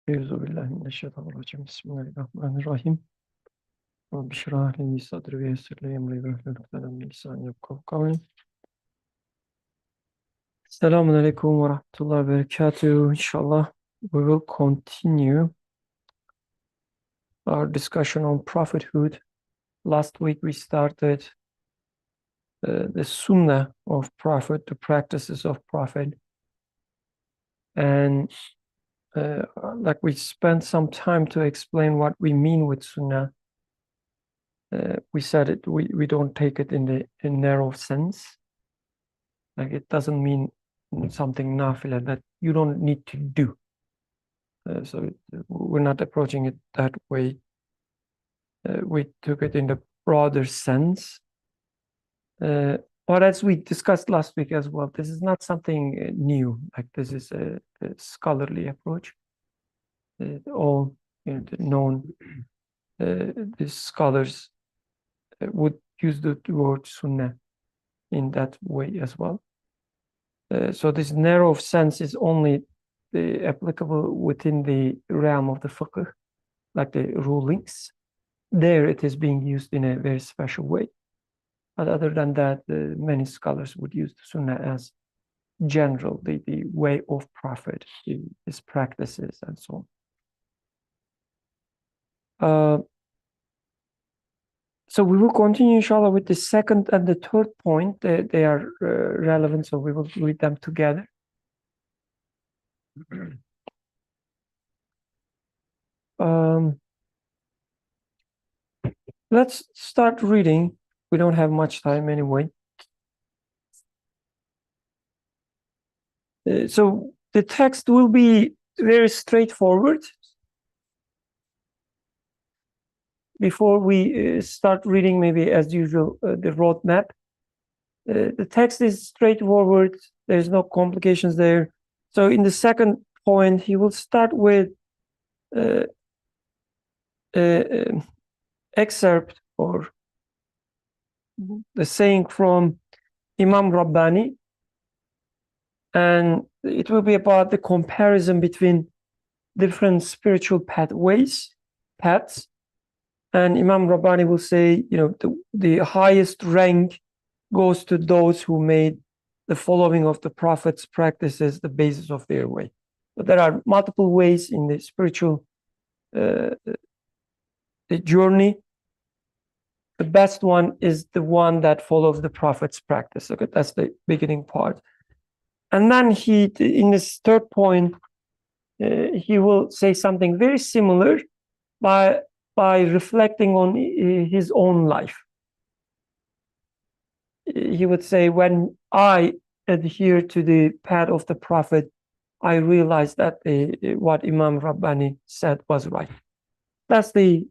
Euzubillahimineşşeytanirracim. Bismillahirrahmanirrahim. Rabbi şrah li sadri ve yessir li emri ve hlul ukdeten min lisani yefkahu kavli. Selamun aleyküm ve rahmetullahi ve berekatuhu. Inshallah, we will continue our discussion on prophethood. Last week we started the Sunnah of Prophet, the practices of Prophet, and like we spent some time to explain what we mean with Sunnah. We said it. We don't take it in the narrow sense. Like it doesn't mean something nafila that you don't need to do. So we're not approaching it that way. We took it in the broader sense. But as we discussed last week as well, this is not something new. Like this is a scholarly approach. All known the scholars would use the word sunnah in that way as well. So this narrow sense is only applicable within the realm of the fiqh, like the rulings. There it is being used in a very special way. But other than that, many scholars would use the sunnah as general, the way of prophet, his practices, and so on. So we will continue, inshallah, with the second and the third point. They are relevant, so we will read them together. Let's start reading. We don't have much time anyway. So the text will be very straightforward. Before we start reading, maybe as usual, the roadmap. The text is straightforward. There's no complications there. So in the second point, he will start with excerpt or the saying from Imam Rabbani, and it will be about the comparison between different spiritual paths. And Imam Rabbani will say, the highest rank goes to those who made the following of the Prophet's practices the basis of their way. But there are multiple ways in the spiritual the journey. The best one is the one that follows the Prophet's practice. Okay, that's the beginning part. And then in this third point, he will say something very similar by reflecting on his own life. He would say, when I adhere to the path of the Prophet, I realized that what Imam Rabbani said was right. That's the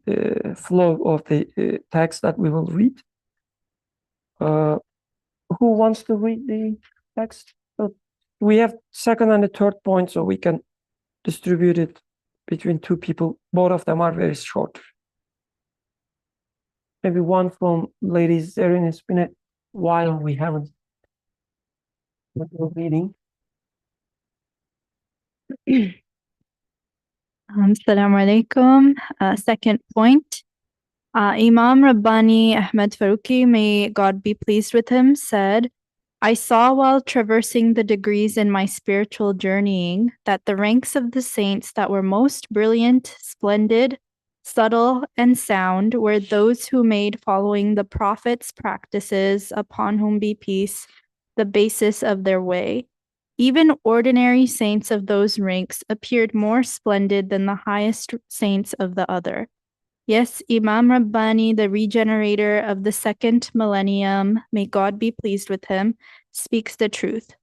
flow of the text that we will read. Who wants to read the text? We have second and the third point, so we can distribute it between two people. Both of them are very short. Maybe one from ladies. Erin, it's been a while we haven't been reading. Assalamu alaikum. Second point. Imam Rabbani Ahmed Faruqi, may God be pleased with him, said, I saw while traversing the degrees in my spiritual journeying that the ranks of the saints that were most brilliant, splendid, subtle, and sound were those who made following the Prophet's practices, upon whom be peace, the basis of their way. Even ordinary saints of those ranks appeared more splendid than the highest saints of the other. Yes, Imam Rabbani, the regenerator of the second millennium, may God be pleased with him, speaks the truth.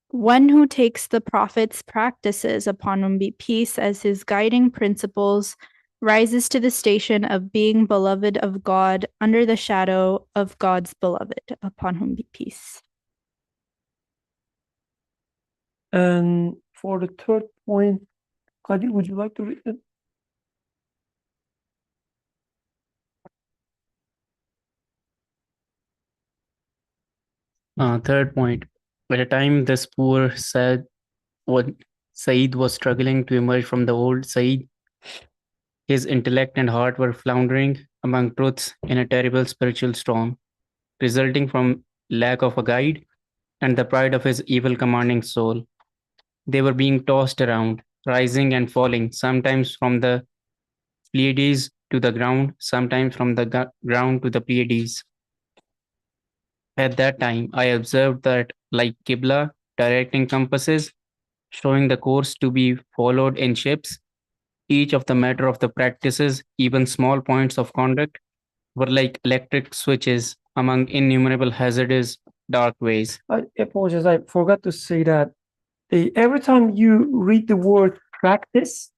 One who takes the Prophet's practices, upon whom be peace, as his guiding principles, rises to the station of being beloved of God under the shadow of God's beloved, upon whom be peace. And for the third point, Qadir, would you like to read it? Third point. By the time this poor said what Saeed was struggling to emerge from the old Saeed. His intellect and heart were floundering among truths in a terrible spiritual storm, resulting from lack of a guide and the pride of his evil commanding soul. They were being tossed around, rising and falling, sometimes from the Pleiades to the ground, sometimes from the ground to the Pleiades. At that time, I observed that, like Qibla, directing compasses, showing the course to be followed in ships, each of the matter of the practices, even small points of conduct, were like electric switches among innumerable hazardous dark ways. I apologize, I forgot to say that every time you read the word practice,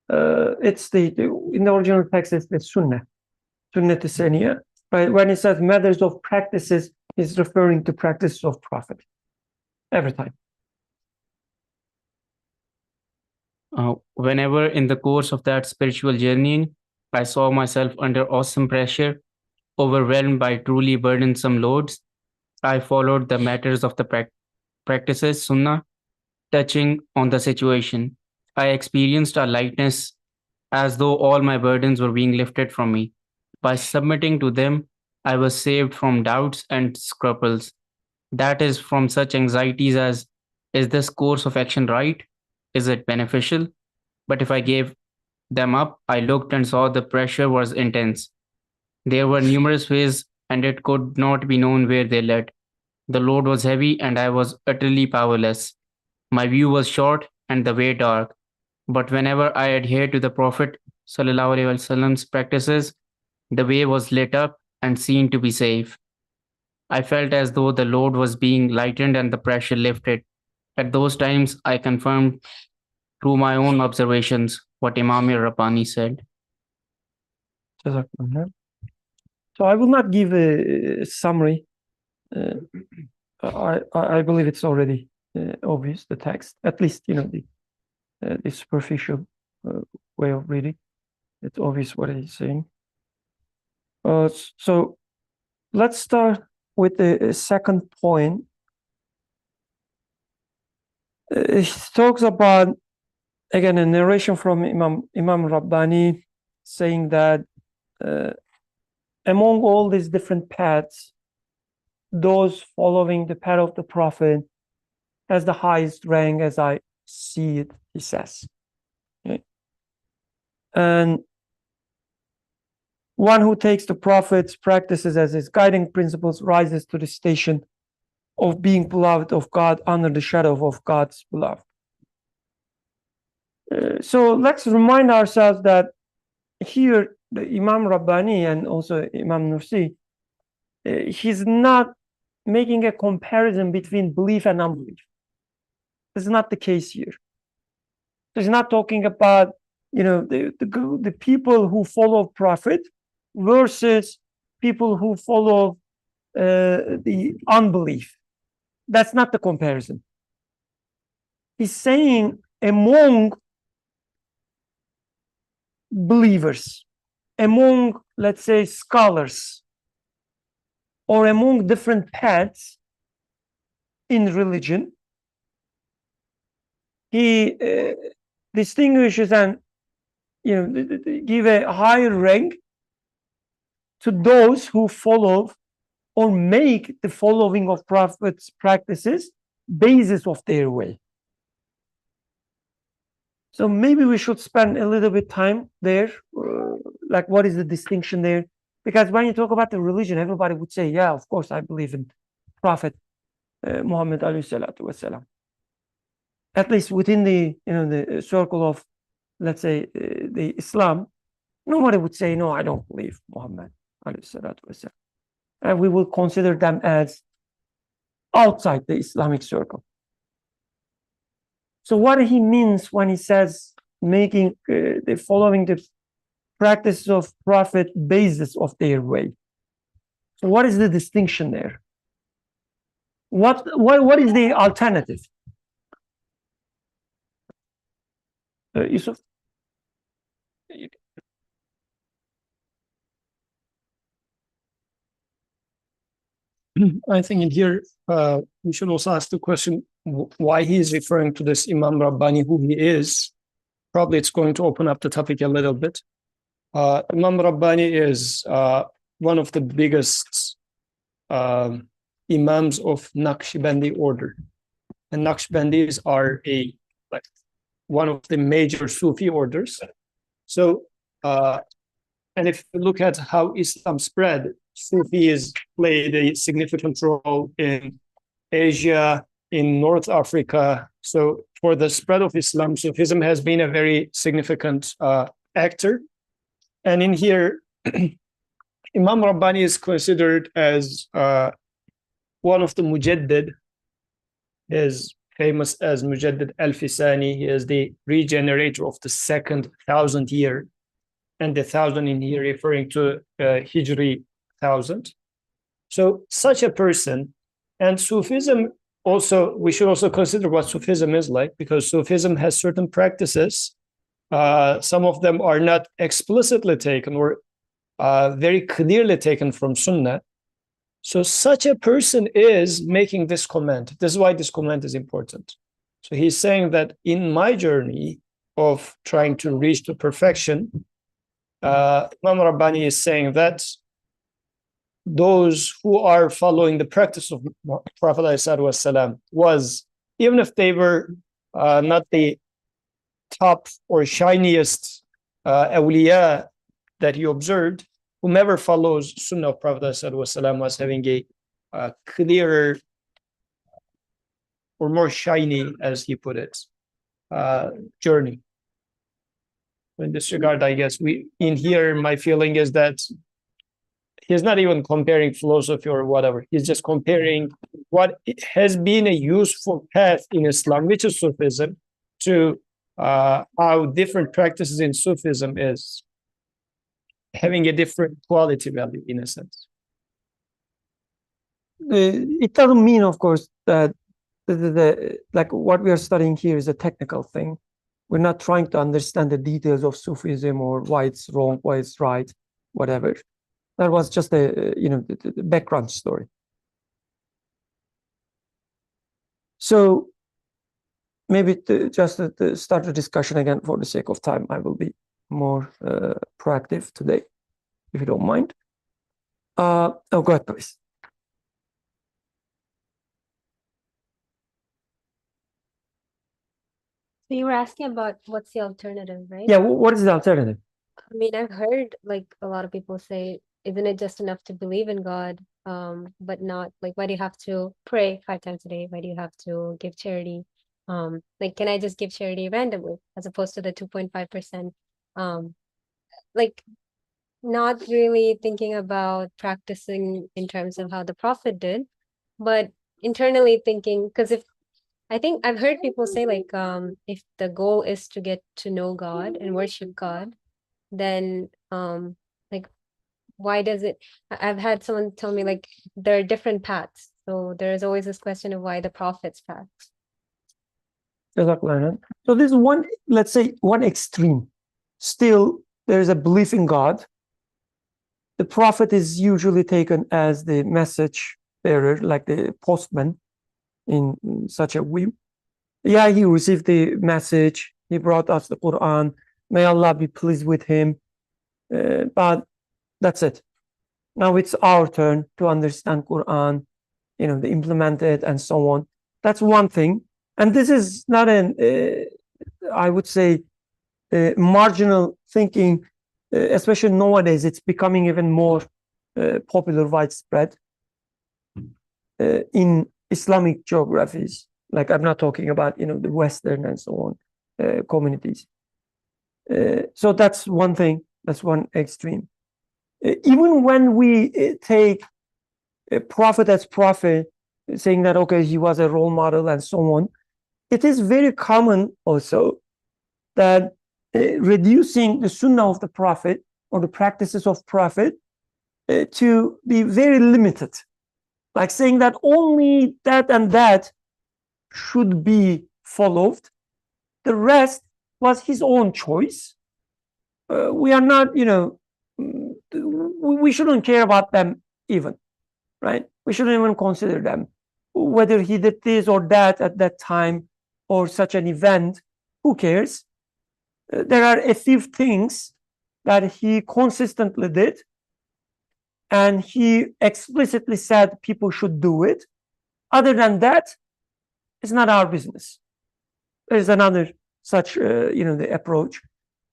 it's in the original text, it's the Sunnah, Sunnah Tisaniya. Right? When it says methods of practices, it's referring to practices of Prophet. Every time. Whenever in the course of that spiritual journeying, I saw myself under awesome pressure, overwhelmed by truly burdensome loads, I followed the matters of the practices, Sunnah, touching on the situation. I experienced a lightness as though all my burdens were being lifted from me. By submitting to them, I was saved from doubts and scruples. That is, from such anxieties as, is this course of action right? Is it beneficial? But if I gave them up, I looked and saw the pressure was intense. There were numerous ways, and it could not be known where they led. The load was heavy, and I was utterly powerless. My view was short and the way dark. But whenever I adhered to the Prophet ﷺ's practices, the way was lit up and seen to be safe. I felt as though the load was being lightened and the pressure lifted. At those times, I confirmed through my own observations what Imam Rabbani said. So I will not give a summary. I believe it's already obvious, the text, at least, the superficial way of reading. It's obvious what he's saying. So let's start with the second point. He talks about, again, a narration from Imam Rabbani saying that among all these different paths, those following the path of the Prophet has the highest rank as I see it, he says. Okay? And one who takes the Prophet's practices as his guiding principles rises to the station of being beloved of God under the shadow of God's beloved. So let's remind ourselves that here the Imam Rabbani and also Imam Nursi, he's not making a comparison between belief and unbelief. This is not the case here. He's not talking about the people who follow Prophet versus people who follow the unbelief. That's not the comparison. He's saying among believers, among, let's say, scholars, or among different paths in religion, he distinguishes and give a higher rank to those who follow or make the following of Prophet's practices basis of their way. So maybe we should spend a little bit time there, like what is the distinction there? Because when you talk about the religion, everybody would say, yeah, of course, I believe in Prophet Muhammad alayhi salatu wasalam. At least within the circle of, let's say, the Islam, nobody would say, no, I don't believe Muhammad alayhi salatu wasalam. And we will consider them as outside the Islamic circle. So what he means when he says making the following the practice of Prophet basis of their way. So what is the distinction there? What is the alternative? Yusuf? I think in here we should also ask the question, why he is referring to this Imam Rabbani, who he is. Probably it's going to open up the topic a little bit. Imam Rabbani is one of the biggest Imams of Naqshbandi order. And Naqshbandis are one of the major Sufi orders. So, and if you look at how Islam spread, Sufis played a significant role in Asia, in North Africa. So for the spread of Islam, Sufism has been a very significant actor. And in here, Imam Rabbani is considered as one of the Mujaddid. He is famous as Mujaddid al-Fisani. He is the regenerator of the second 1,000th year. And the 1,000 in here referring to Hijri 1,000. So such a person, and Sufism also, we should also consider what Sufism is like, because Sufism has certain practices. Some of them are not explicitly taken or very clearly taken from Sunnah. So such a person is making this comment. This is why this comment is important. So he's saying that in my journey of trying to reach to perfection, Imam Rabbani is saying that those who are following the practice of Prophet ﷺ was, even if they were not the top or shiniest awliya that he observed, whomever follows Sunnah of Prophet ﷺ was having a clearer or more shiny, as he put it, journey. In this regard, I guess in here, my feeling is that he's not even comparing philosophy or whatever. He's just comparing what has been a useful path in Islam, which is Sufism, to how different practices in Sufism is having a different quality value in a sense. It doesn't mean, of course, that like what we are studying here is a technical thing. We're not trying to understand the details of Sufism or why it's wrong, why it's right, whatever. That was just the background story. So maybe just to start the discussion again, for the sake of time, I will be more proactive today, if you don't mind. Oh, go ahead, please. So you were asking about what's the alternative, right? Yeah, what is the alternative? I mean, I've heard like a lot of people say, isn't it just enough to believe in God, but not like, why do you have to pray 5 times a day? Why do you have to give charity? Like, can I just give charity randomly as opposed to the 2.5%? Like, not really thinking about practicing in terms of how the Prophet did, but internally thinking, because I think I've heard people say like, if the goal is to get to know God and worship God, then like, why does it, I've had someone tell me like there are different paths. So there's always this question of why the Prophet's path. So this is one, let's say, one extreme. Still, there's a belief in God. The Prophet is usually taken as the message bearer, like the postman in such a way. Yeah, he received the message. He brought us the Quran. May Allah be pleased with him. But that's it. Now it's our turn to understand Quran, to implement it and so on. That's one thing. And this is not I would say, marginal thinking, especially nowadays. It's becoming even more popular, widespread in Islamic geographies. Like, I'm not talking about, the Western and so on communities. So that's one thing. That's one extreme. Even when we take a prophet as prophet, saying that, okay, he was a role model and so on, it is very common also that reducing the sunnah of the prophet or the practices of prophet to be very limited. Like saying that only that and that should be followed. The rest was his own choice. We are not, we shouldn't care about them even, right? We shouldn't even consider them. whether he did this or that at that time or such an event, who cares? There are a few things that he consistently did, and he explicitly said people should do it. Other than that, it's not our business. There's another such, the approach.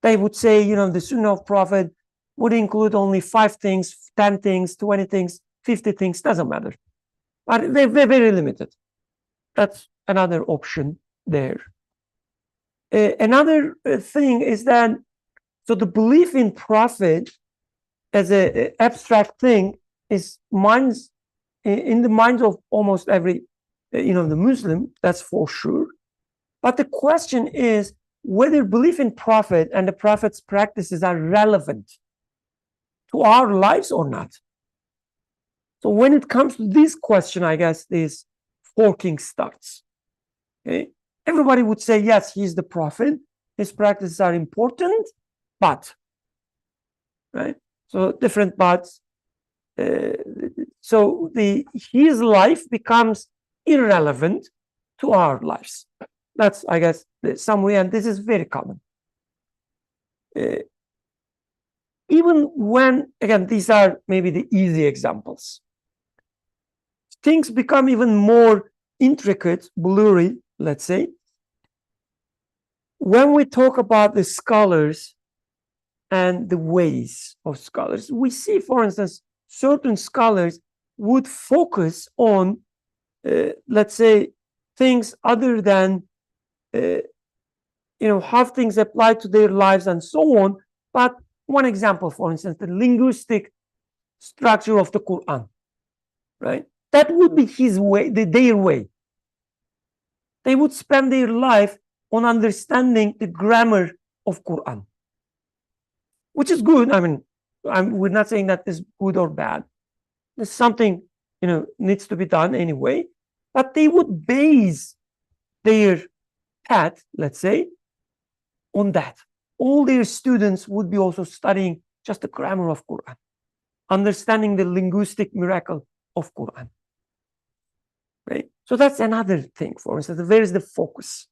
They would say, the Sunnah of Prophet would include only 5 things, 10 things, 20 things, 50 things, doesn't matter. But they're very limited. That's another option there. Another thing is that, so the belief in Prophet as an abstract thing is in the minds of almost every, the Muslim, that's for sure. But the question is whether belief in Prophet and the Prophet's practices are relevant to our lives or not. So when it comes to this question, I guess this forking starts. Okay, everybody would say, yes, he's the Prophet, his practices are important, but, right? So different buts. So his life becomes irrelevant to our lives. That's, I guess, the summary, and this is very common. Even when, again, these are maybe the easy examples. Things become even more intricate, blurry, let's say, when we talk about the scholars and the ways of scholars. We see, for instance, certain scholars would focus on, let's say, things other than, how things apply to their lives and so on. But one example, for instance, the linguistic structure of the Quran, right? That would be his way, their way. They would spend their life on understanding the grammar of Quran, which is good. I mean, we're not saying that is good or bad. There's something, needs to be done anyway. But they would base their path, let's say, on that. All their students would be also studying just the grammar of Quran, understanding the linguistic miracle of Quran. Right? So that's another thing, for instance. Where is the focus?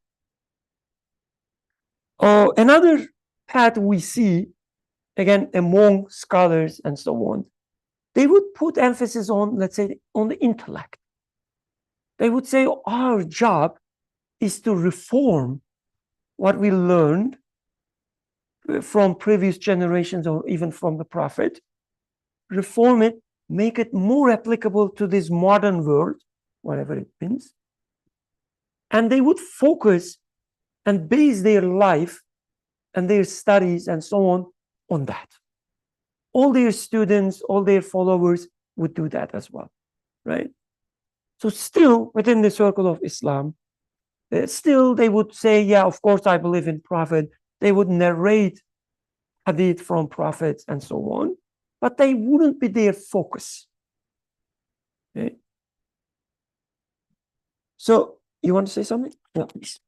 Another path we see, again, among scholars and so on, they would put emphasis on, let's say, on the intellect. They would say our job is to reform what we learned from previous generations or even from the Prophet, reform it, make it more applicable to this modern world, whatever it means. And they would focus and base their life and their studies and so on that. All their students, all their followers would do that as well, right? So still within the circle of Islam, still they would say, yeah, of course I believe in Prophet. They would narrate hadith from prophets and so on, but they wouldn't be their focus. Okay? So you want to say something? Yeah, please.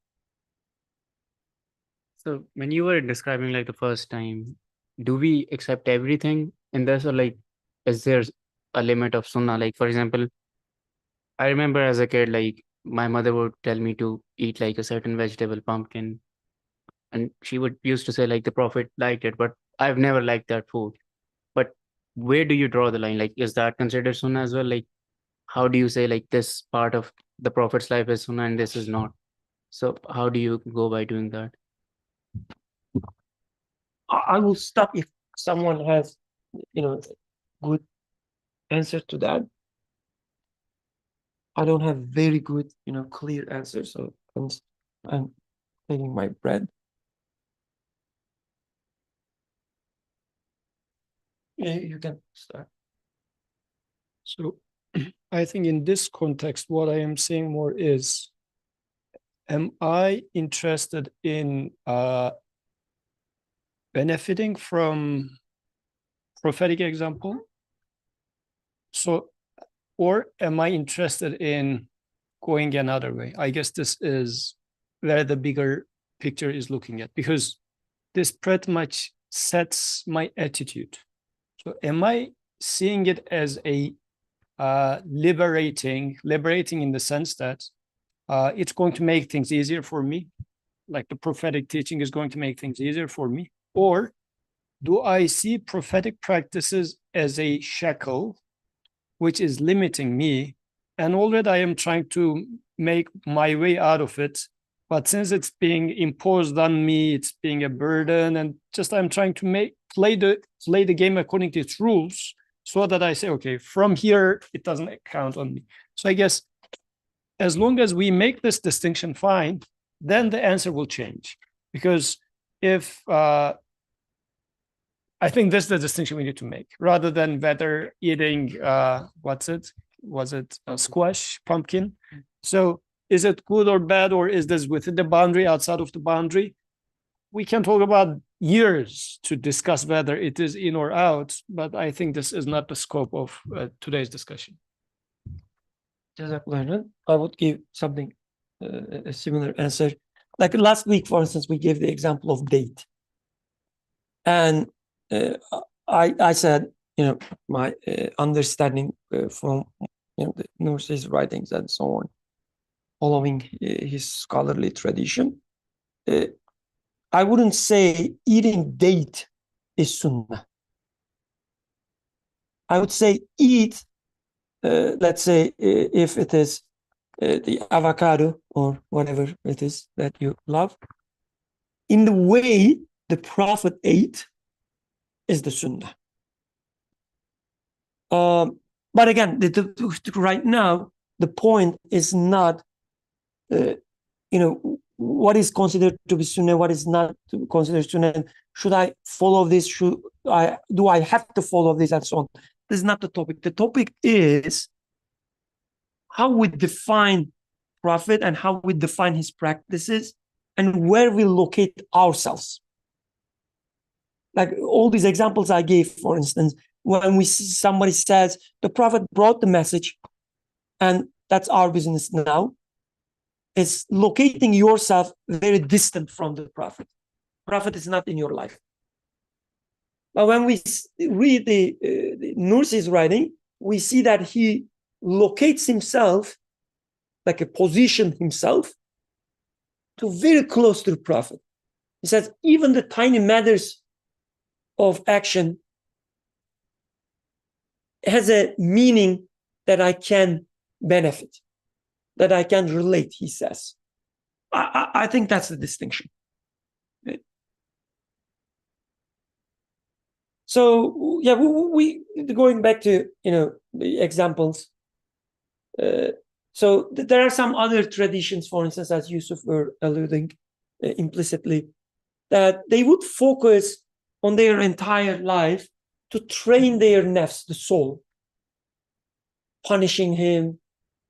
So when you were describing like the first time, do we accept everything in this, or like is there a limit of sunnah? Like for example, I remember as a kid, like my mother would tell me to eat like a certain vegetable, pumpkin, and she would used to say like the Prophet liked it, but I've never liked that food. But where do you draw the line? Like, is that considered sunnah as well? Like, how do you say like this part of the Prophet's life is sunnah and this is not? So how do you go by doing that? I will stop if someone has, good answer to that. I don't have very good, clear answer, so I'm taking my bread. Yeah, you can start. So I think in this context, what I am saying more is, am I interested in benefiting from prophetic example? So, or am I interested in going another way? I guess this is where the bigger picture is looking at, because this pretty much sets my attitude. So am I seeing it as a liberating in the sense that it's going to make things easier for me, like the prophetic teaching is going to make things easier for me? Or do I see prophetic practices as a shackle which is limiting me, and already I am trying to make my way out of it, but since it's being imposed on me, it's being a burden, and just I'm trying to play the game according to its rules, so that I say, okay, from here it doesn't count on me. So I guess as long as we make this distinction, fine, then the answer will change. Because if I think this is the distinction we need to make, rather than whether eating squash, pumpkin. So is it good or bad, or is this within the boundary, outside of the boundary? We can talk about years to discuss whether it is in or out, but I think this is not the scope of today's discussion. I would give something, a similar answer. Like last week, for instance, we gave the example of date. And I said, my understanding from the Nursi's writings and so on, following his scholarly tradition, I wouldn't say eating date is sunnah. I would say eat, let's say, if it is the avocado or whatever it is that you love, in the way the Prophet ate is the sunnah. But again, right now, the point is not, what is considered to be sunnah, what is not considered sunnah. Should I follow this? Do I have to follow this, and so on? This is not the topic. The topic is how we define Prophet and how we define his practices and where we locate ourselves. Like all these examples I gave, for instance, when we see somebody says the Prophet brought the message and that's our business now, it's locating yourself very distant from the Prophet. Prophet is not in your life. But when we read the Nursi's writing, we see that he locates himself, like a position himself, to very close to the Prophet. He says, even the tiny matters of action has a meaning that I can benefit, that I can relate, he says. I think that's the distinction. So, yeah, we going back to, the examples. So there are some other traditions, for instance, as Yusuf were alluding implicitly, that they would focus on their entire life to train their nafs, the soul, punishing him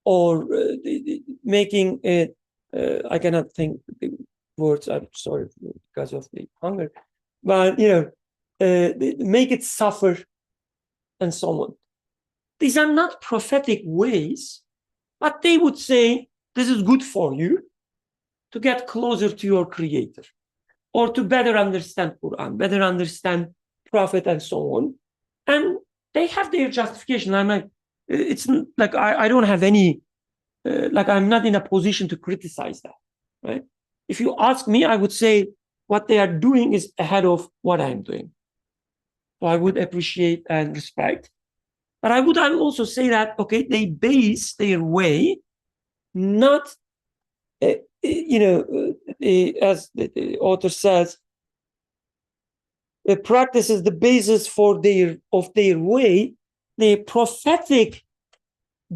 or making it, I cannot think the words, I'm sorry, because of the hunger, but, make it suffer and so on. These are not prophetic ways, but they would say, this is good for you to get closer to your creator or to better understand Quran, better understand Prophet and so on. And they have their justification. I'm like, it's like, I don't have any, I'm not in a position to criticize that, right? If you ask me, I would say what they are doing is ahead of what I'm doing. So I would appreciate and respect. But I would also say that, okay, they base their way not, as the author says, the practice is the basis of their way. The prophetic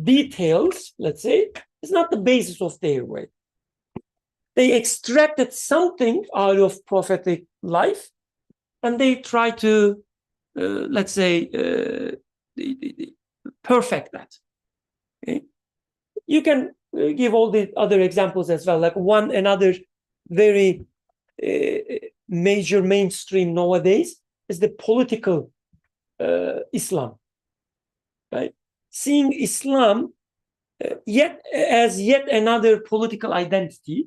details, let's say, is not the basis of their way. They extracted something out of prophetic life, and they try to, let's say, perfect that. Okay? You can give all the other examples as well. Like another very major mainstream nowadays is the political Islam, right? Seeing Islam as yet another political identity,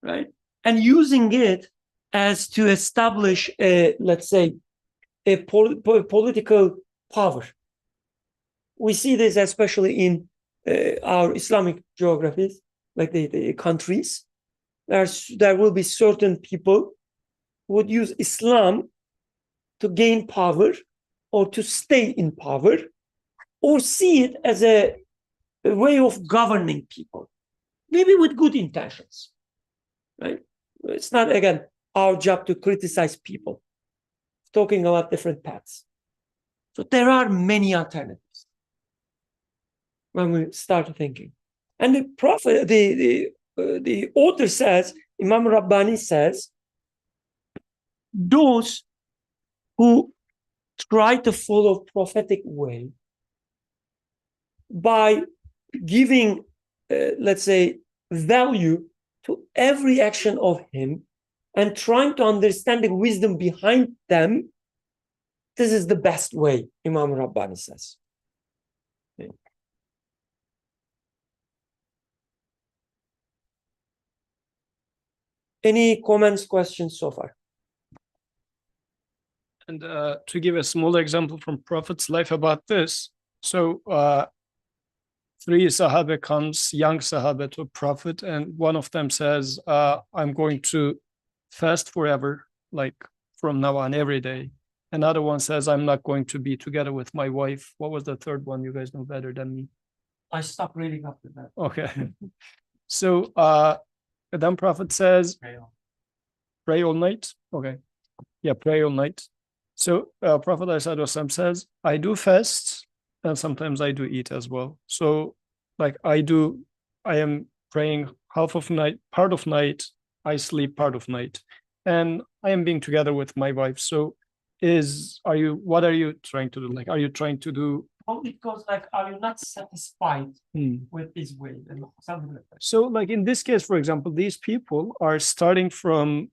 right? And using it as to establish, let's say, a political power. we see this especially in our Islamic geographies, like the countries. There will be certain people who would use Islam to gain power or to stay in power, or see it as a way of governing people, maybe with good intentions, right? It's not, again, our job to criticize people. Talking about different paths. So there are many alternatives when we start thinking. And the prophet, the author says, Imam Rabbani says, those who try to follow prophetic way by giving, let's say, value to every action of him and trying to understand the wisdom behind them, this is the best way, Imam Rabbani says. Okay. Any comments, questions so far? And to give a small example from Prophet's life about this, so 3 Sahaba comes, young Sahaba, to Prophet, and one of them says, I'm going to fast forever, like from now on every day. Another one says, I'm not going to be together with my wife. What was the third one? You guys know better than me. I stopped reading after that. Okay. So then Prophet says, pray all night. Okay. Yeah, pray all night. So Prophet ﷺ says, I do fast and sometimes I do eat as well. So like I am praying half of night, part of night, I sleep part of night, and I am being together with my wife. So what are you trying to do? Like, are you trying to do? Only because, like, are you not satisfied with this way and something like that? So like in this case, for example, these people are starting from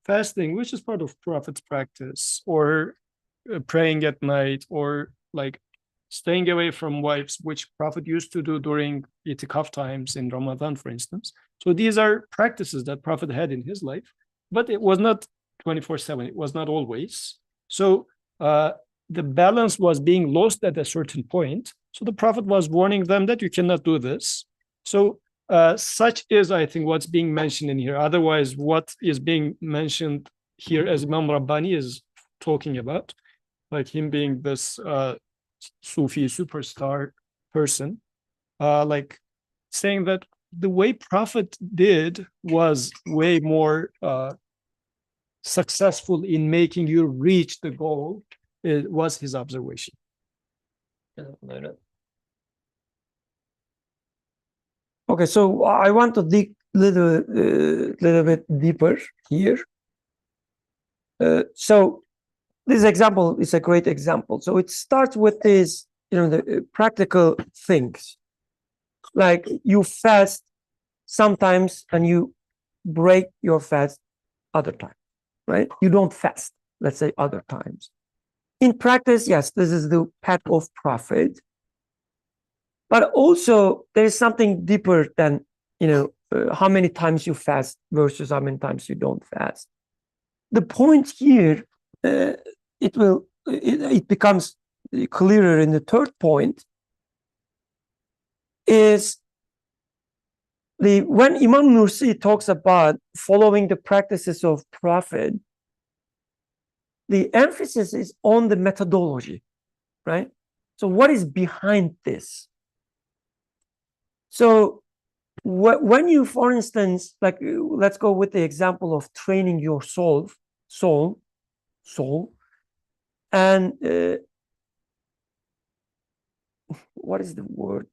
fasting, which is part of Prophet's practice, or praying at night, or like staying away from wives, which Prophet used to do during itikaf times in Ramadan, for instance. So these are practices that Prophet had in his life, but it was not 24/7. It was not always. So the balance was being lost at a certain point. So the Prophet was warning them that you cannot do this. So such is, I think, what's being mentioned in here. Otherwise, what is being mentioned here, as Imam Rabbani is talking about, like him being this Sufi superstar person, like saying that the way Prophet did was way more successful in making you reach the goal. It was his observation. Okay, so I want to dig little bit deeper here. So this example is a great example. So it starts with this, the practical things, like you fast sometimes and you break your fast other times, right? You don't fast, let's say, other times. In practice, yes, this is the path of Prophet. But also there is something deeper than, how many times you fast versus how many times you don't fast. The point here, it becomes clearer in the third point, is when Imam Nursi talks about following the practices of Prophet, the emphasis is on the methodology, right? So what is behind this? So when you, for instance, like, let's go with the example of training your soul, and what is the word?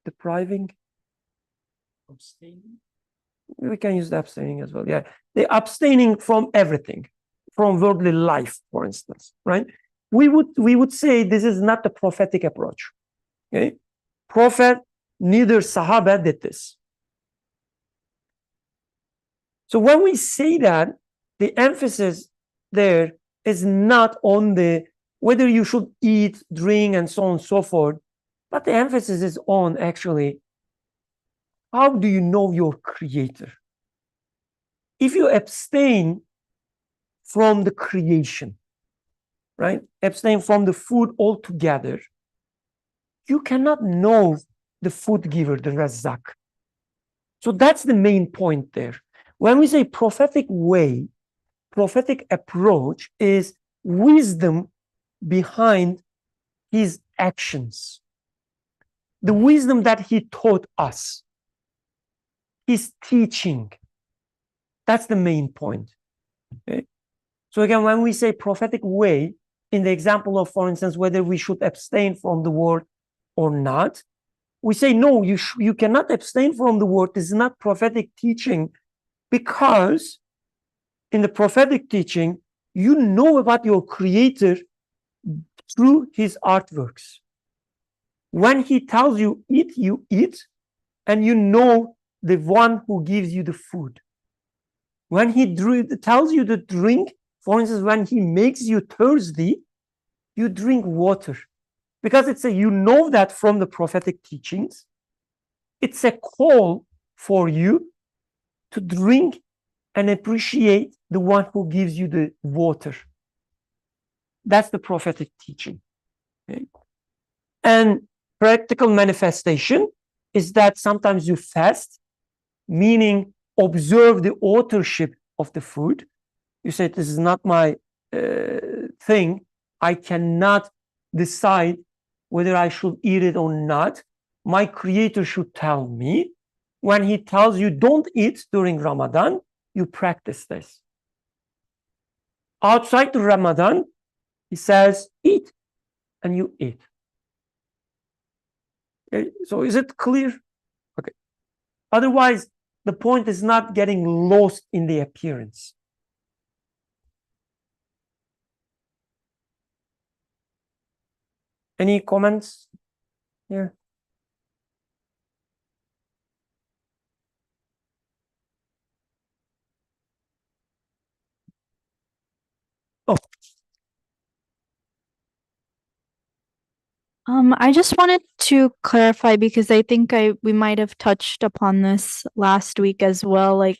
Depriving? Abstaining? We can use the abstaining as well. Yeah, the abstaining from everything, from worldly life, for instance, right? We would say this is not the prophetic approach. Okay, Prophet, neither Sahaba did this. So when we say that, the emphasis there is not on whether you should eat, drink, and so on and so forth, but the emphasis is on actually, how do you know your creator? If you abstain from the creation, right? Abstain from the food altogether. You cannot know the food giver, the Razzaq. So that's the main point there. When we say prophetic way, prophetic approach is wisdom behind his actions. The wisdom that he taught us, his teaching. That's the main point. Okay? So again, when we say prophetic way, in the example of, for instance, whether we should abstain from the word or not, we say, no, you cannot abstain from the word. This is not prophetic teaching, because in the prophetic teaching, you know about your creator through his artworks. When he tells you eat, you eat, and you know the one who gives you the food. When he tells you to drink, for instance, when he makes you thirsty, you drink water. Because it's you know that from the prophetic teachings, it's a call for you to drink and appreciate the one who gives you the water. That's the prophetic teaching. Okay? And practical manifestation is that sometimes you fast, meaning observe the authorship of the food. You say, this is not my thing. I cannot decide whether I should eat it or not. My creator should tell me. When he tells you don't eat during Ramadan, you practice this. Outside the Ramadan, he says, eat, and you eat. Okay, so is it clear? Okay. Otherwise, the point is not getting lost in the appearance. Any comments here? Oh, I just wanted to clarify because I think we might have touched upon this last week as well, like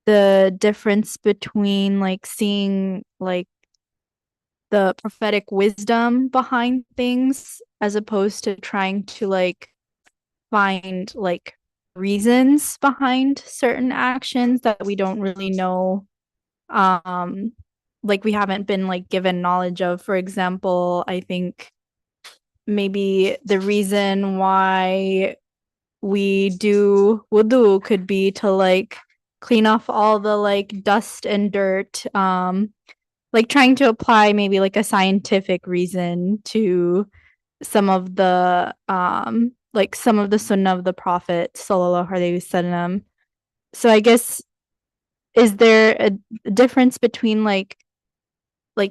the difference between like seeing like the prophetic wisdom behind things as opposed to trying to like find like reasons behind certain actions that we don't really know, like we haven't been like given knowledge of. For example, I think maybe the reason why we do wudu could be to like clean off all the like dust and dirt, like trying to apply maybe like a scientific reason to some of the like some of the sunnah of the prophet sallallahu alaihi wasallam. So I guess, is there a difference between like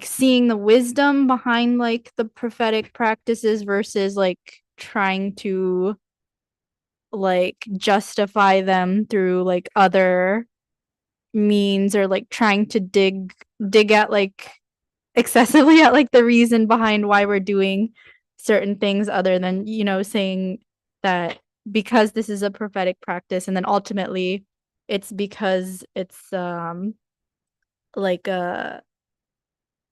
seeing the wisdom behind like the prophetic practices versus like trying to like justify them through like other means, or like trying to dig at like excessively at like the reason behind why we're doing certain things, other than, you know, saying that because this is a prophetic practice, and then ultimately it's because it's like a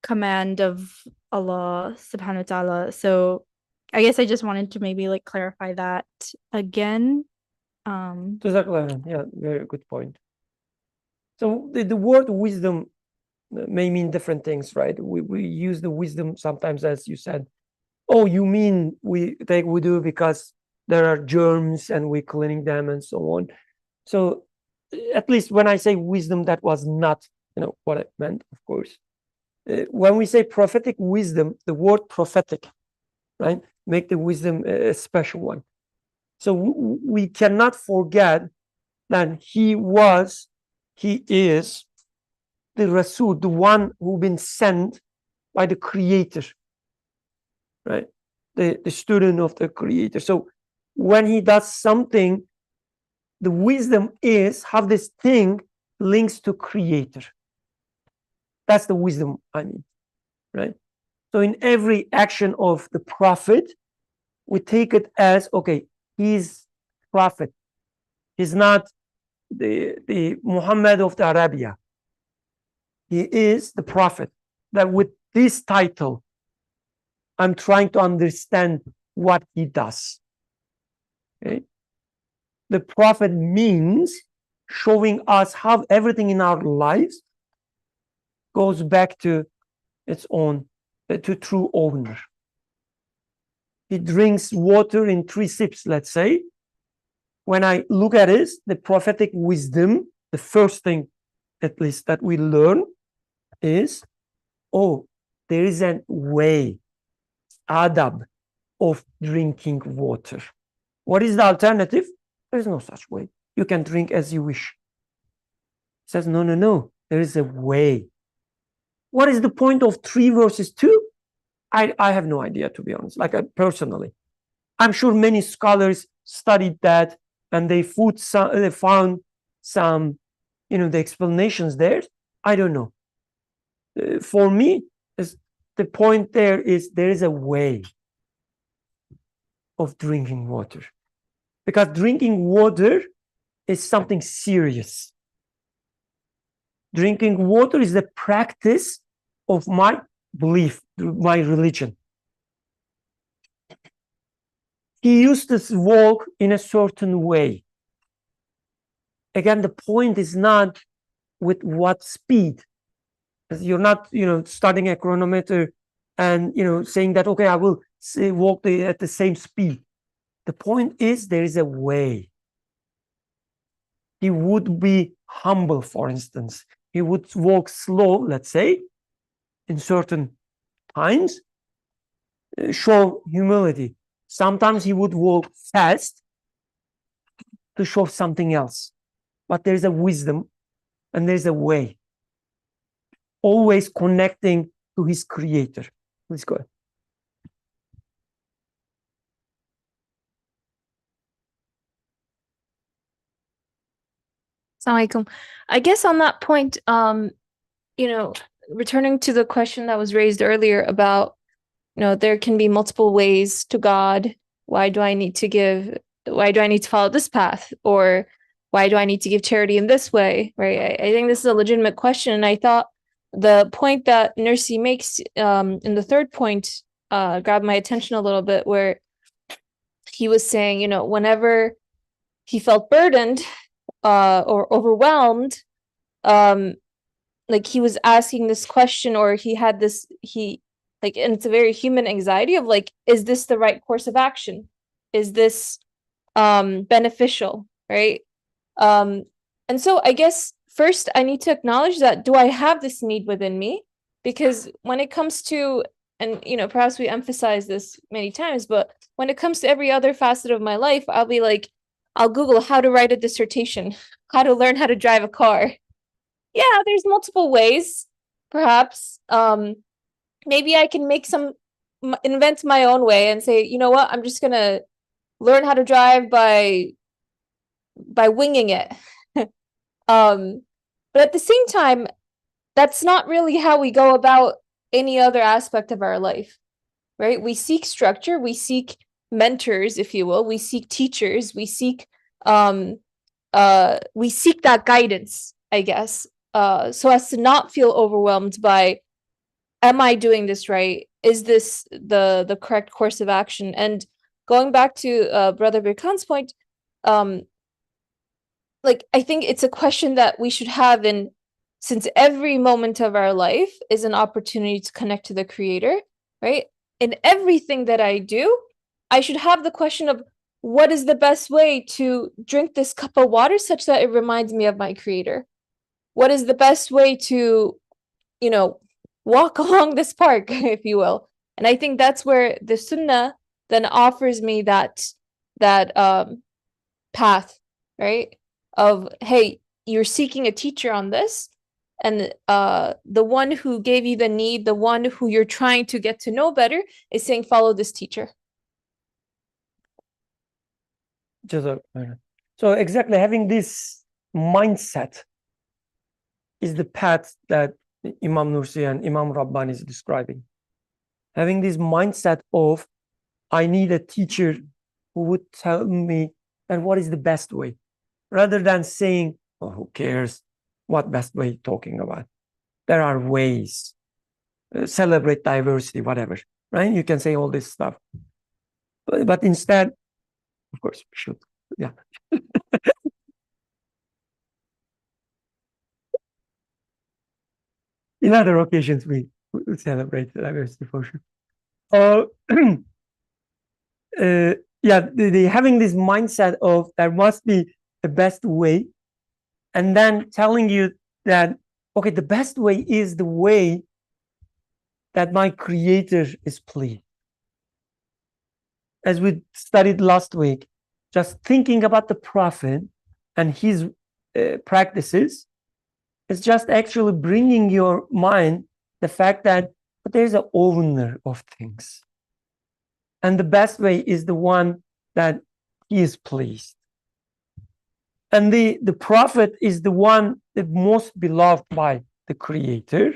command of Allah subhanahu wa ta'ala. So I guess I just wanted to maybe like clarify that again. yeah, very good point. So the word wisdom may mean different things, right? We use the wisdom sometimes, as you said, oh, you mean we do because there are germs and we're cleaning them and so on. So at least when I say wisdom, that was not, you know, what I meant, of course. When we say prophetic wisdom, the word prophetic, right, make the wisdom a special one. So we cannot forget that he is the Rasul, the one who been sent by the Creator, right? The student of the Creator. So when he does something, the wisdom is how this thing links to Creator. That's the wisdom, I mean, right? So in every action of the prophet, we take it as, okay, he's prophet. He's not the Muhammad of the Arabia. He is the prophet that with this title, I'm trying to understand what he does. Okay? The prophet means showing us how everything in our lives goes back to its own, to true owner. He drinks water in 3 sips, let's say. When I look at it, the prophetic wisdom, the first thing, at least, that we learn is, oh, there is a way, adab, of drinking water. What is the alternative? There is no such way. You can drink as you wish. He says, no, no, no. There is a way. What is the point of 3 verses 2? I have no idea, to be honest, like personally. I'm sure many scholars studied that and they found some, the explanations there. I don't know. For me, the point there is a way of drinking water. Because drinking water is something serious. Drinking water is the practice of my belief, my religion. He used to walk in a certain way. Again, the point is not with what speed. You're not, starting a chronometer and, saying that, okay, I will walk at the same speed. The point is there is a way. He would be humble, for instance. He would walk slow, let's say, in certain times, show humility. Sometimes he would walk fast to show something else. But there's a wisdom and there's a way. Always connecting to his creator. Let's go. Assalamu alaikum. I guess on that point, returning to the question that was raised earlier about, there can be multiple ways to God. Why do I need to follow this path? Or why do I need to give charity in this way? Right. I think this is a legitimate question. And I thought the point that Nursi makes in the third point grabbed my attention a little bit, where he was saying, whenever he felt burdened or overwhelmed, like he was asking this question, or he had this, and it's a very human anxiety of like, is this the right course of action? Is this beneficial, right? And so I guess first I need to acknowledge that, do I have this need within me? Because when it comes to, and perhaps we emphasize this many times, but when it comes to every other facet of my life, I'll be like, I'll Google how to write a dissertation, how to learn how to drive a car. Yeah, there's multiple ways, perhaps. Maybe I can invent my own way and say, you know what, I'm just gonna learn how to drive by winging it. But at the same time, that's not really how we go about any other aspect of our life, right? We seek structure, we seek mentors, if you will, we seek teachers, we seek that guidance, I guess, so as to not feel overwhelmed by, am I doing this right? Is this the correct course of action? And going back to Brother Birkan's point, I think it's a question that we should have since every moment of our life is an opportunity to connect to the Creator, right? In everything that I do, I should have the question of, what is the best way to drink this cup of water such that it reminds me of my Creator? What is the best way to, walk along this park, if you will? And I think that's where the Sunnah then offers me that path, right? Of, hey, you're seeking a teacher on this, and the one who gave you the need, the one who you're trying to get to know better, is saying, follow this teacher. So exactly, having this mindset is the path that Imam Nursi and Imam Rabbani is describing. Having this mindset of, I need a teacher who would tell me and what is the best way, rather than saying, oh, who cares what best way you're talking about? There are ways. celebrate diversity, whatever, right? You can say all this stuff. But instead, of course, we should, yeah. In other occasions, we celebrate diversity for sure. Yeah, having this mindset of there must be the best way, and then telling you that, okay, the best way is the way that my creator is pleased. As we studied last week, just thinking about the prophet and his practices is just actually bringing your mind the fact that there's an owner of things. And the best way is the one that he is pleased. And the prophet is the one the most beloved by the creator.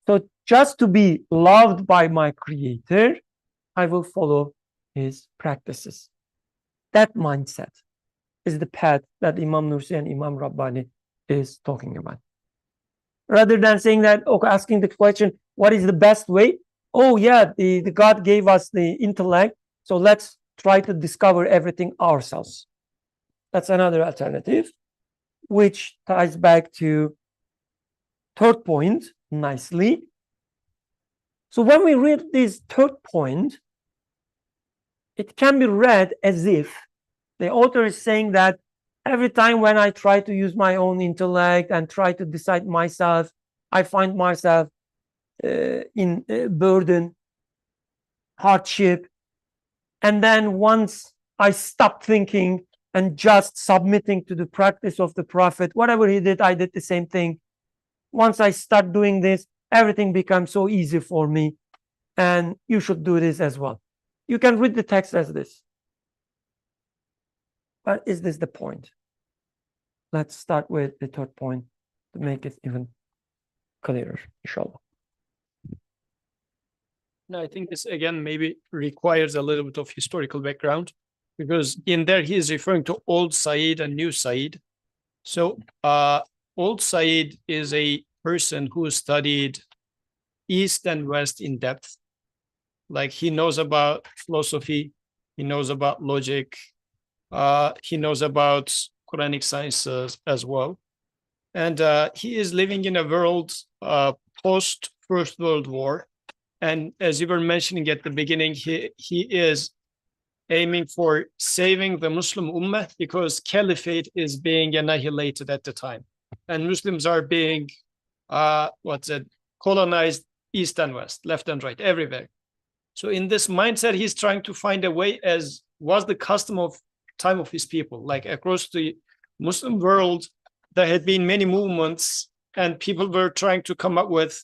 So just to be loved by my creator, I will follow his practices. That mindset is the path that Imam Nursi and Imam Rabbani is talking about. Rather than saying that, okay, asking the question, what is the best way? Oh yeah, the God gave us the intellect, so let's try to discover everything ourselves. That's another alternative, which ties back to third point nicely. So when we read this third point, it can be read as if the author is saying that every time when I try to use my own intellect and try to decide myself, I find myself in burden, hardship. And then once I stop thinking and just submitting to the practice of the prophet, whatever he did, I did the same thing. Once I start doing this, everything becomes so easy for me. And you should do this as well. You can read the text as this. But is this the point? Let's start with the third point to make it even clearer, inshallah. No, I think this again maybe requires a little bit of historical background, because in there he is referring to old Said and new Said. So old Said is a person who studied East and West in depth. Like he knows about philosophy, he knows about logic, he knows about Quranic sciences as well. And he is living in a world post First World War. And as you were mentioning at the beginning, he is aiming for saving the Muslim Ummah because caliphate is being annihilated at the time. And Muslims are being, colonized East and West, left and right, everywhere. So in this mindset, he's trying to find a way, as was the custom of time of his people. Like across the Muslim world, there had been many movements and people were trying to come up with,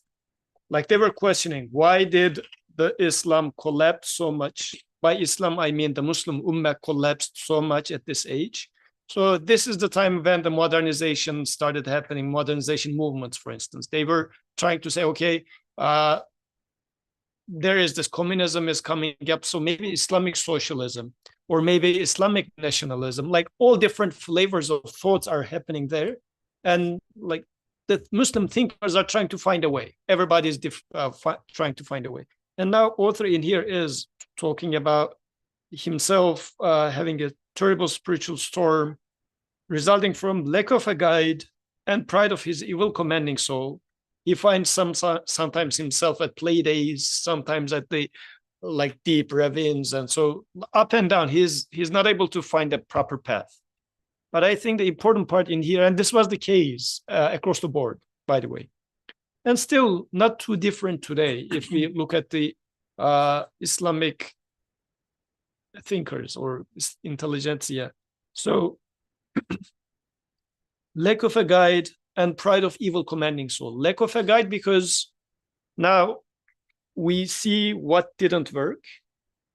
like they were questioning, why did the Islam collapse so much? By Islam, I mean the Muslim Ummah collapsed so much at this age. So this is the time when the modernization started happening, modernization movements, for instance. They were trying to say, okay, there is this communism is coming up, so maybe Islamic socialism or maybe Islamic nationalism, like all different flavors of thoughts are happening there. And like the Muslim thinkers are trying to find a way. Everybody's trying to find a way. And now author in here is talking about himself having a terrible spiritual storm resulting from lack of a guide and pride of his evil commanding soul. He finds sometimes himself at play days, sometimes at the like deep ravines, and so up and down. He's not able to find a proper path. But I think the important part in here, and this was the case across the board, by the way, and still not too different today if we look at the Islamic thinkers or intelligentsia. So lack of a guide and pride of evil commanding soul. Lack of a guide because now we see what didn't work,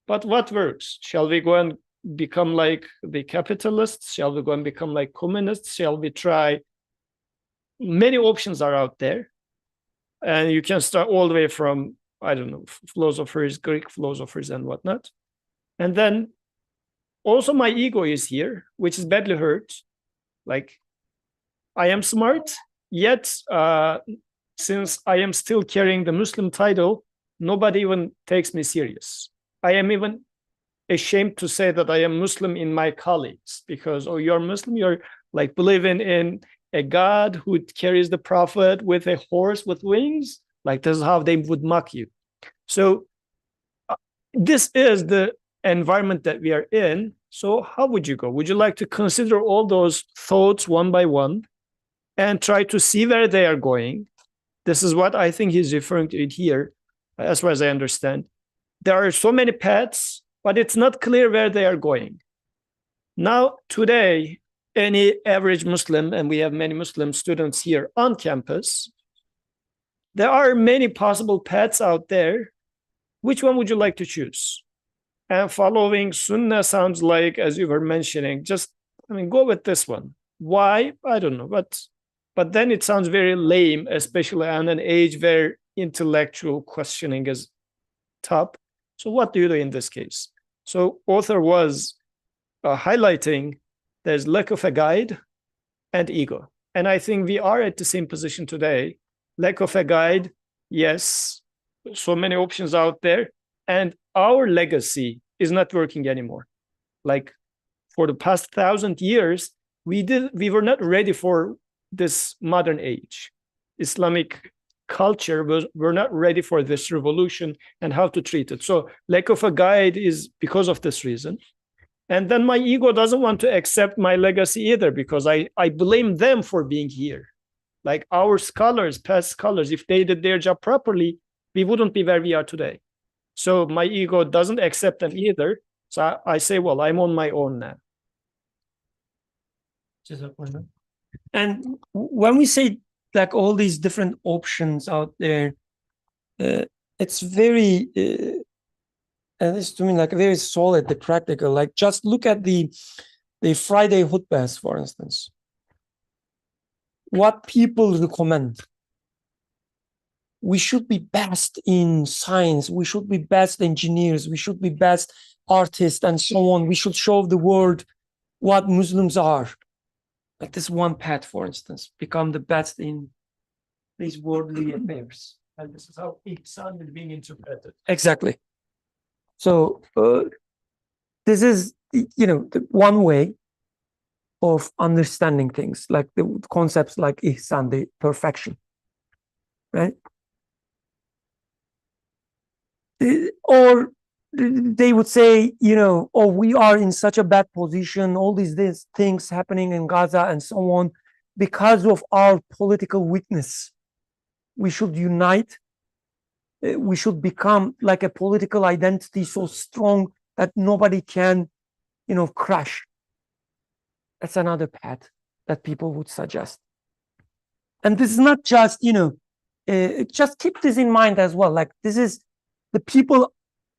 but what works? Shall we go and become like the capitalists? Shall we go and become like communists? Shall we try? Many options are out there. And you can start all the way from, I don't know, philosophers, Greek philosophers and whatnot. And then also my ego is here, which is badly hurt. Like I am smart, yet since I am still carrying the Muslim title, nobody even takes me serious. I am even ashamed to say that I am Muslim in my colleagues, because, oh, you're Muslim, you're like believing in a God who carries the prophet with a horse with wings. Like, this is how they would mock you. So this is the environment that we are in. So how would you go? Would you like to consider all those thoughts one by one and try to see where they are going? This is what I think he's referring to it here, as far as I understand. There are so many paths, but it's not clear where they are going. Now, today, any average Muslim, and we have many Muslim students here on campus, there are many possible paths out there. Which one would you like to choose? And following Sunnah sounds like, as you were mentioning, just, go with this one. Why? I don't know. But then it sounds very lame, especially on an age where intellectual questioning is top. So what do you do in this case? So author was highlighting there's lack of a guide and ego. And I think we are at the same position today. Lack of a guide, yes, so many options out there. And our legacy is not working anymore. Like, for the past 1,000 years, we were not ready for this modern age. Islamic culture we're not ready for this revolution and how to treat it. So lack of a guide is because of this reason. And then my ego doesn't want to accept my legacy either, because I blame them for being here. Like our scholars, past scholars, if they did their job properly, we wouldn't be where we are today. So my ego doesn't accept them either. So I say, well, I'm on my own now. And when we say like all these different options out there, it's very, at least to me, like very solid, the practical. Like, just look at the Friday khutbahs, for instance. What people recommend. We should be best in science. We should be best engineers. We should be best artists and so on. We should show the world what Muslims are. Like this one path, for instance, become the best in these worldly affairs. And this is how ihsan is being interpreted. Exactly. So this is, the one way of understanding things, like the concepts like ihsan, the perfection, right? Or they would say, oh, we are in such a bad position, all these things happening in Gaza and so on, because of our political weakness. We should unite. We should become like a political identity so strong that nobody can, crash. That's another path that people would suggest. And this is not just, just keep this in mind as well. Like, this is the people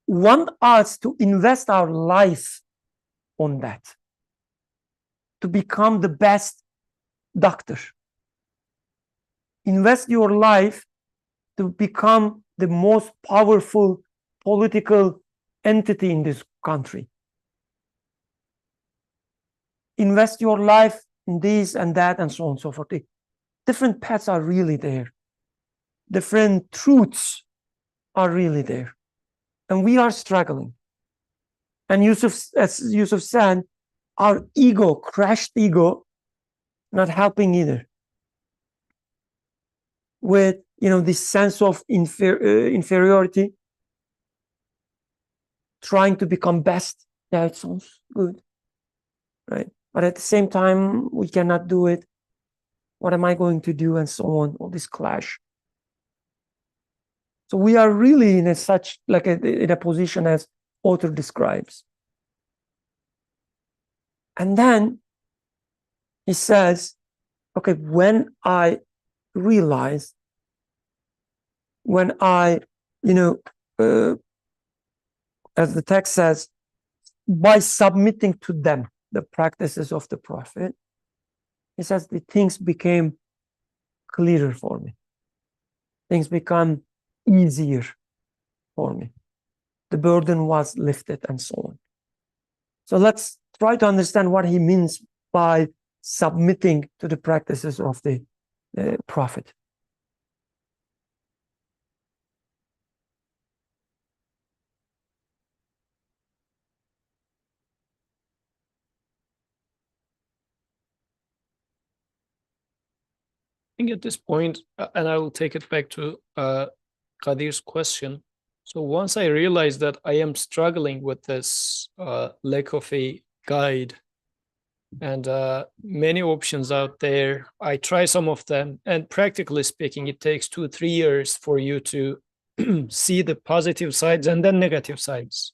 want us to invest our life on that, to become the best doctor. Invest your life to become the most powerful political entity in this country. Invest your life in this and that and so on and so forth. Different paths are really there. Different truths are really there. And we are struggling. And as Yusuf said, our ego, crashed ego, not helping either. With, this sense of inferiority, trying to become best. Yeah, it sounds good, right? But at the same time, we cannot do it. What am I going to do? And so on, all this clash. So we are really in in a position as author describes. And then he says, okay, when I realize, when I, as the text says, by submitting to them the practices of the prophet, he says the things became clearer for me. Things become easier for me. The burden was lifted and so on. So let's try to understand what he means by submitting to the practices of the prophet. think at this point, and I will take it back to Qadir's question. So once I realize that I am struggling with this lack of a guide and many options out there, I try some of them. And practically speaking, it takes 2-3 years for you to see the positive sides and then negative sides.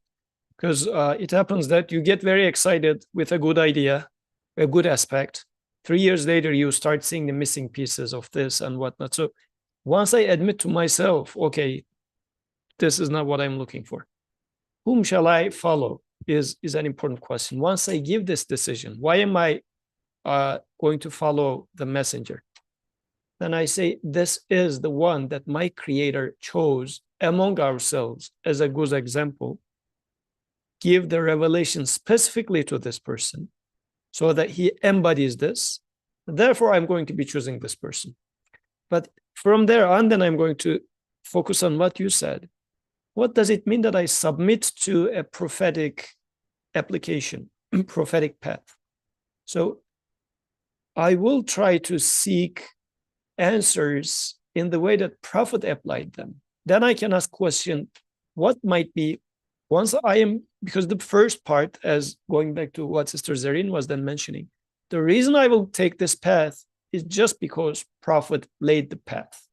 Because it happens that you get very excited with a good idea, a good aspect. 3 years later, you start seeing the missing pieces of this and whatnot. So once I admit to myself, okay, this is not what I'm looking for, whom shall I follow is an important question. Once I give this decision, why am I going to follow the messenger? Then I say, this is the one that my creator chose among ourselves as a good example. Give the revelation specifically to this person so that he embodies this. Therefore, I'm going to be choosing this person. But from there on, then I'm going to focus on what you said. What does it mean that I submit to a prophetic application, prophetic path? So I will try to seek answers in the way that Prophet applied them. Then I can ask question, what might be, once I am, because the first part, as going back to what Sister Zareen was then mentioning, the reason I will take this path is just because Prophet laid the path.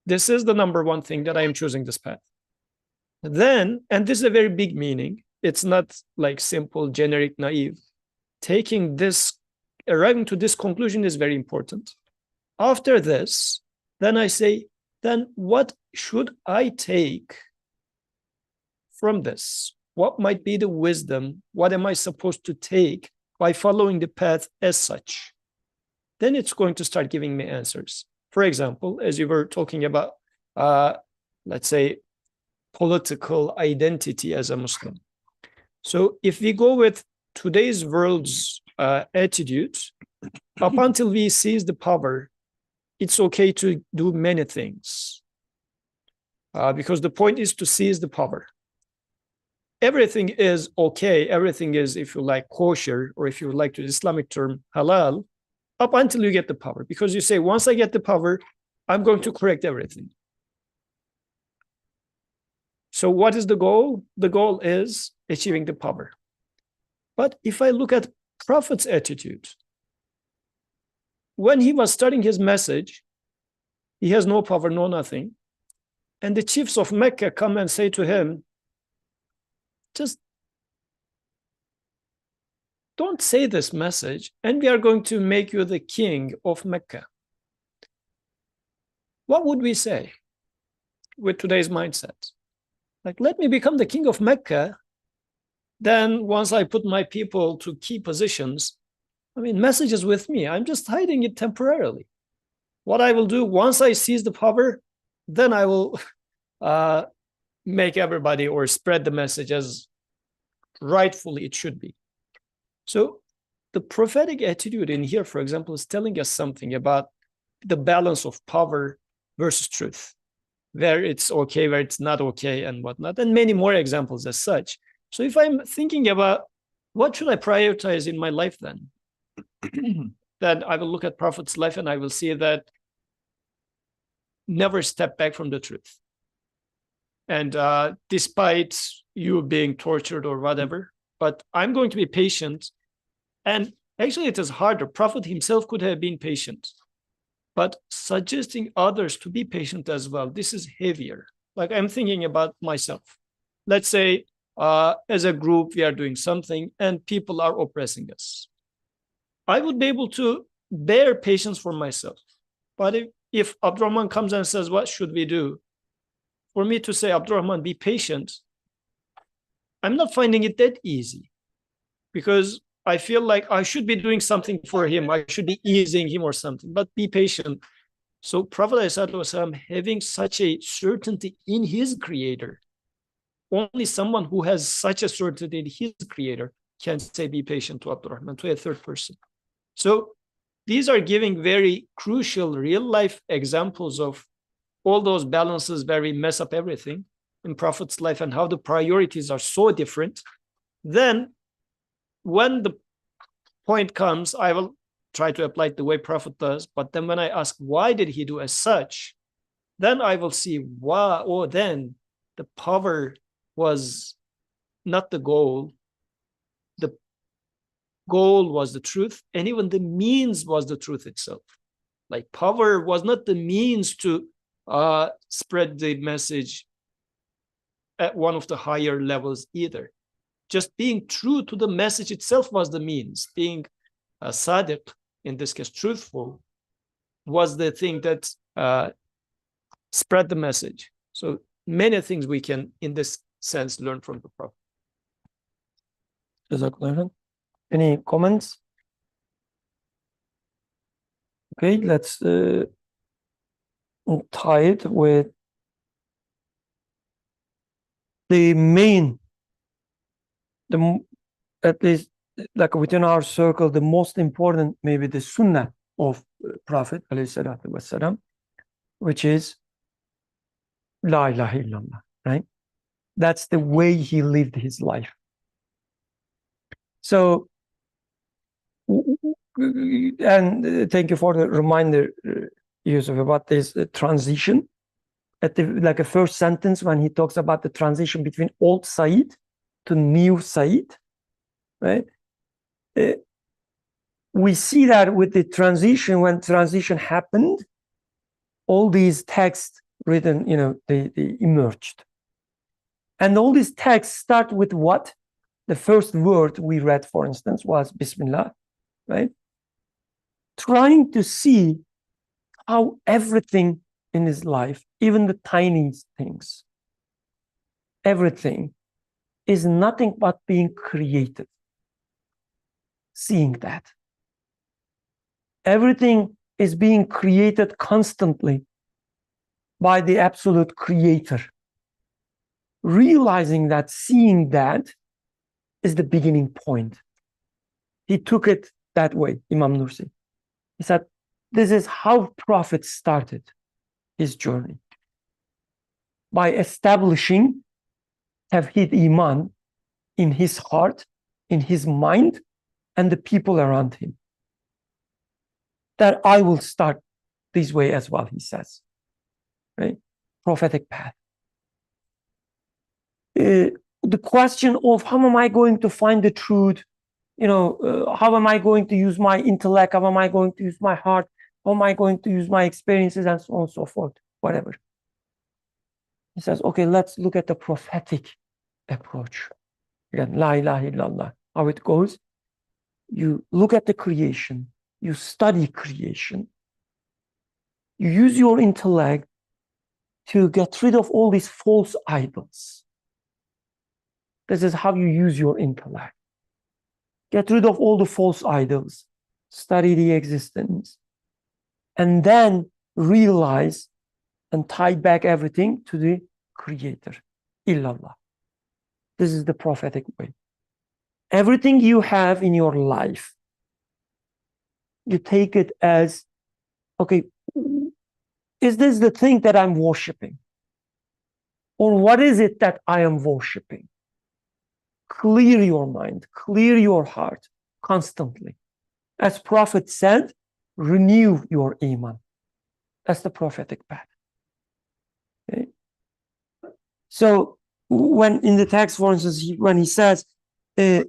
This is the number one thing that I am choosing this path. Then, and this is a very big meaning, it's not like simple, generic, naive. Taking this, arriving to this conclusion is very important. After this, then I say, then what should I take from this? What might be the wisdom? What am I supposed to take by following the path as such? Then it's going to start giving me answers. For example, as you were talking about, let's say, political identity as a Muslim. So if we go with today's world's attitude, up until we seize the power, it's okay to do many things. Because the point is to seize the power. Everything is okay. Everything is, if you like, kosher, or if you like the Islamic term, halal, up until you get the power. Because you say, once I get the power, I'm going to correct everything. So what is the goal? The goal is achieving the power. But if I look at Prophet's attitude, when he was starting his message, he has no power, no nothing. And the chiefs of Mecca come and say to him, just don't say this message, and we are going to make you the king of Mecca. What would we say with today's mindset? Like, let me become the king of Mecca. Then once I put my people to key positions, I mean, message is with me. I'm just hiding it temporarily. What I will do once I seize the power, then I will make everybody or spread the message as rightfully it should be. So the prophetic attitude in here, for example, is telling us something about the balance of power versus truth, where it's okay, where it's not okay, and whatnot, and many more examples as such. So if I'm thinking about what should I prioritize in my life, then then I will look at Prophet's life and I will see that never step back from the truth. And despite you being tortured or whatever, but I'm going to be patient. And actually it is harder. Prophet himself could have been patient, but suggesting others to be patient as well, this is heavier. Like, I'm thinking about myself. Let's say as a group, we are doing something and people are oppressing us. I would be able to bear patience for myself. But if Abdurrahman comes and says, what should we do? For me to say, Abdurrahman, be patient, I'm not finding it that easy, because I feel like I should be doing something for him. I should be easing him or something, but be patient. So Prophet ﷺ, having such a certainty in his creator, only someone who has such a certainty in his creator can say, be patient to Abdurrahman, to a third person. So these are giving very crucial real life examples of all those balances where we mess up everything in Prophet's life and how the priorities are so different. Then when the point comes, I will try to apply it the way Prophet does. But then when I ask, why did he do as such? Then I will see why, or then the power was not the goal. The goal was the truth, and even the means was the truth itself. Like power was not the means to spread the message at one of the higher levels either. Just being true to the message itself was the means. Being sadiq, in this case truthful, was the thing that spread the message. So many things we can, in this sense, learn from the Prophet. Any comments? Okay, let's tie it with the main, at least like within our circle, the most important, maybe the Sunnah of Prophet ﷺ, which is La ilaha illallah, right? That's the way he lived his life. So, and thank you for the reminder, Yusuf, about this transition. At the like a first sentence when he talks about the transition between old Said to new Said, right? We see that with the transition, when transition happened, all these texts written, they emerged. And all these texts start with what? The first word we read, for instance, was Bismillah, right? Trying to see how everything in his life, even the tiniest things, everything is nothing but being created. Seeing that. Everything is being created constantly by the absolute creator. Realizing that, seeing that is the beginning point. He took it that way, Imam Nursi. He said, this is how Prophet started his journey. By establishing Tawheed Iman in his heart, in his mind, and the people around him. That I will start this way as well, he says. Right? Prophetic path. The question of how am I going to find the truth? How am I going to use my intellect? How am I going to use my heart? How am I going to use my experiences, and so on and so forth? Whatever. He says, okay, let's look at the prophetic approach. Again, La ilaha illallah. How it goes. You look at the creation. You study creation. You use your intellect to get rid of all these false idols. This is how you use your intellect. Get rid of all the false idols. Study the existence. And then realize and tie back everything to the Creator. Illallah. This is the prophetic way. Everything you have in your life, you take it as, okay, is this the thing that I'm worshiping? Or what is it that I am worshiping? Clear your mind, clear your heart constantly. As Prophet said, renew your iman. That's the prophetic path. Okay? So when in the text, for instance, when he says, at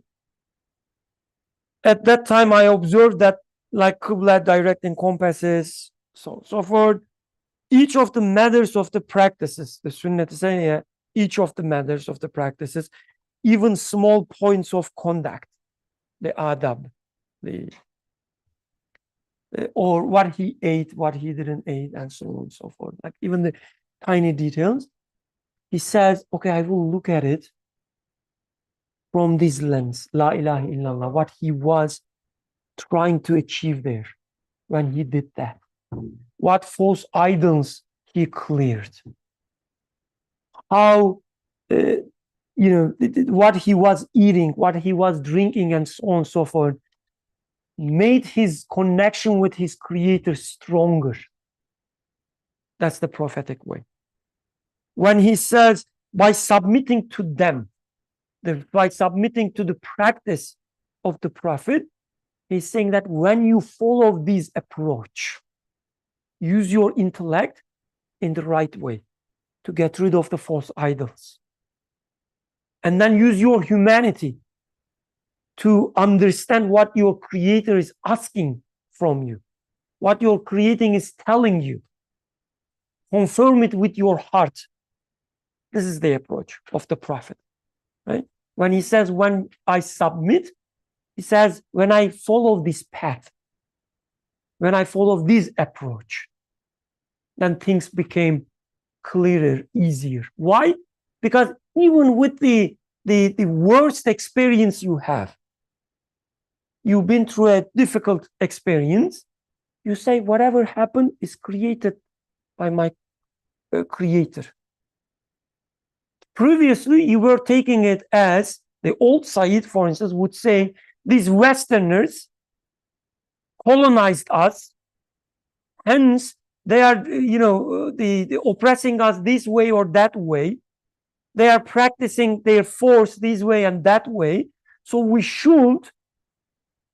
that time I observed that like Qibla direct encompasses, so forth, each of the matters of the practices, the Sunnah to say, each of the matters of the practices, even small points of conduct, the adab, or what he ate, what he didn't eat, and so on and so forth. Like even the tiny details, he says, okay, I will look at it from this lens, La ilaha illallah, what he was trying to achieve there when he did that. What false idols he cleared. How, what he was eating, what he was drinking, and so on and so forth, made his connection with his Creator stronger. That's the prophetic way. When he says, by submitting to them, by submitting to the practice of the Prophet, He's saying that when you follow this approach, use your intellect in the right way to get rid of the false idols. And then use your humanity to understand what your creator is asking from you, what your creating is telling you. Confirm it with your heart. This is the approach of the prophet, right? When he says, when I submit, he says, when I follow this path, when I follow this approach, then things became clearer, easier. Why? Because even with the worst experience you have, you've been through a difficult experience, you say, whatever happened is created by my creator. Previously, you were taking it as the old Sayyid, for instance, would say, these Westerners colonized us, hence they are, the oppressing us this way or that way. They are practicing their force this way and that way. So we should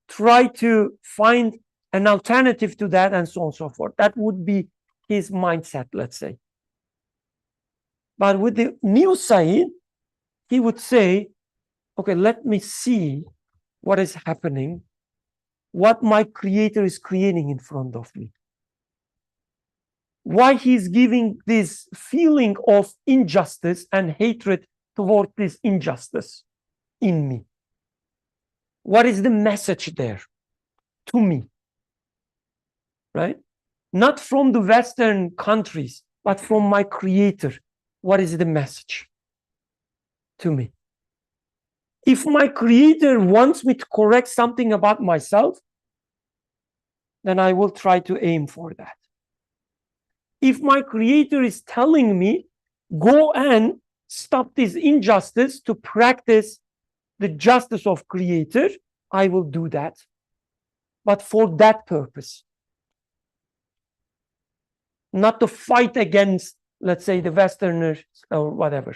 try to find an alternative to that, and so on and so forth. That would be his mindset, let's say. But with the new Sayyid, he would say, okay, let me see what is happening, what my creator is creating in front of me. Why he's giving this feeling of injustice and hatred toward this injustice in me. What is the message there to me? Right? Not from the Western countries, but from my creator. What is the message to me? If my creator wants me to correct something about myself, then I will try to aim for that. If my creator is telling me, go and stop this injustice to practice the justice of creator, I will do that. But for that purpose. Not to fight against, let's say, the Westerners or whatever.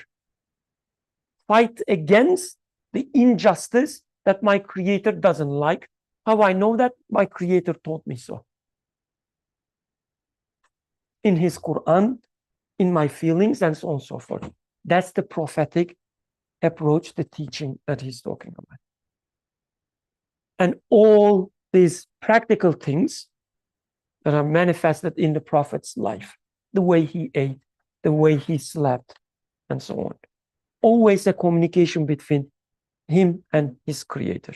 Fight against the injustice that my creator doesn't like. How I know that? My creator taught me so. In his Quran, in my feelings, and so on and so forth. That's the prophetic approach, the teaching that he's talking about. And all these practical things that are manifested in the prophet's life, the way he ate, the way he slept, and so on. Always a communication between him and his creator.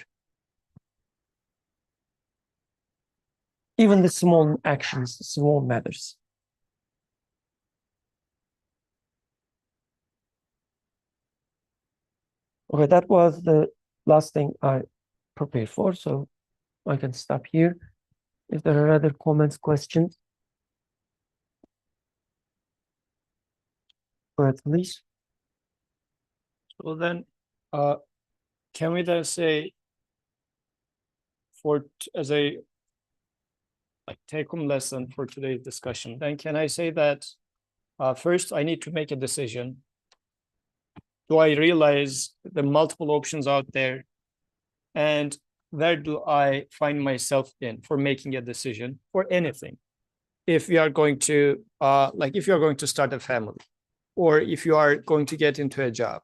Even the small actions, the small matters. Okay, that was the last thing I prepared for, so I can stop here. If there are other comments, questions, go ahead, please. So then, can we then say, as a take-home lesson for today's discussion, then can I say that first I need to make a decision. Do I realize the multiple options out there? And where do I find myself in for making a decision for anything? If we are going to, if you are going to start a family, or if you are going to get into a job,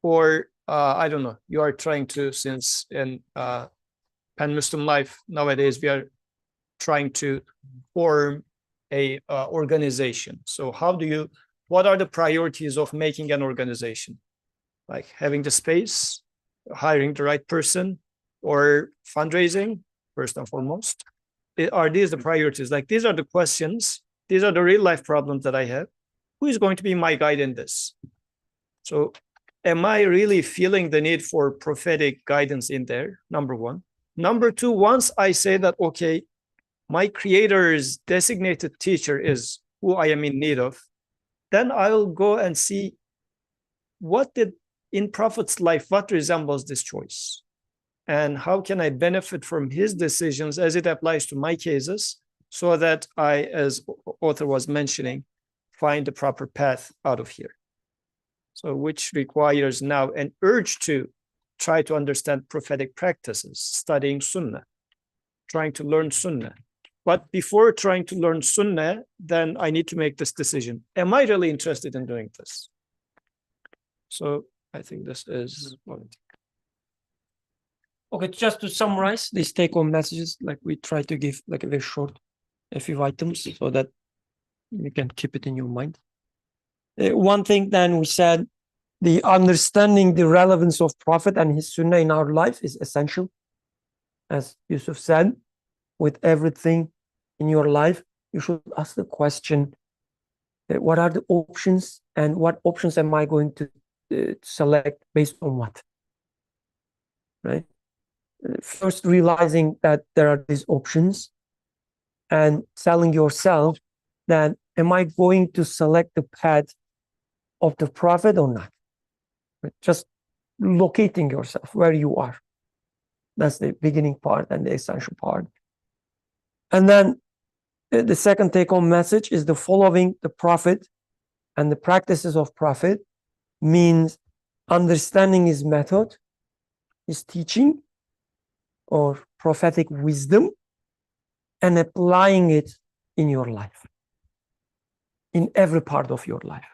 or I don't know, you are trying to, since in pan-Muslim life nowadays, we are trying to form a organization. So what are the priorities of making an organization? Like having the space, hiring the right person, or fundraising, first and foremost? Are these the priorities? Like, these are the questions, these are the real life problems that I have. Who is going to be my guide in this? So am I really feeling the need for prophetic guidance in there? Number one. Number two, once I say that, okay, my creator's designated teacher is who I am in need of, then I'll go and see in Prophet's life, what resembles this choice? And how can I benefit from his decisions as it applies to my cases, so that I, as author was mentioning, find the proper path out of here. So which requires now an urge to try to understand prophetic practices, studying Sunnah, trying to learn Sunnah. But before trying to learn Sunnah, then I need to make this decision. Am I really interested in doing this? So I think this is one. Okay, just to summarize these take-home messages, like we try to give like a very short, a few items so that you can keep it in your mind. One thing then we said, the understanding the relevance of Prophet and his Sunnah in our life is essential. As Yusuf said, with everything in your life, you should ask the question, what are the options and what options am I going to select based on what? Right? First, realizing that there are these options and telling yourself that, am I going to select the path of the Prophet or not? Right? Just locating yourself where you are. That's the beginning part and the essential part. And then the second take-home message is the following the Prophet and the practices of Prophet means understanding his method, his teaching, or prophetic wisdom, and applying it in your life, in every part of your life.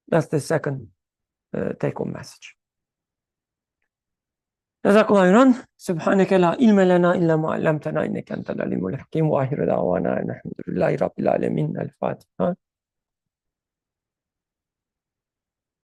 That's the second take-home message. جزاكم الله خيرا سبحانك لا علم لنا إلا ما علمتنا إنك أنت العليم الحكيم وآخر دعوانا الحمد لله رب العالمين الفاتحة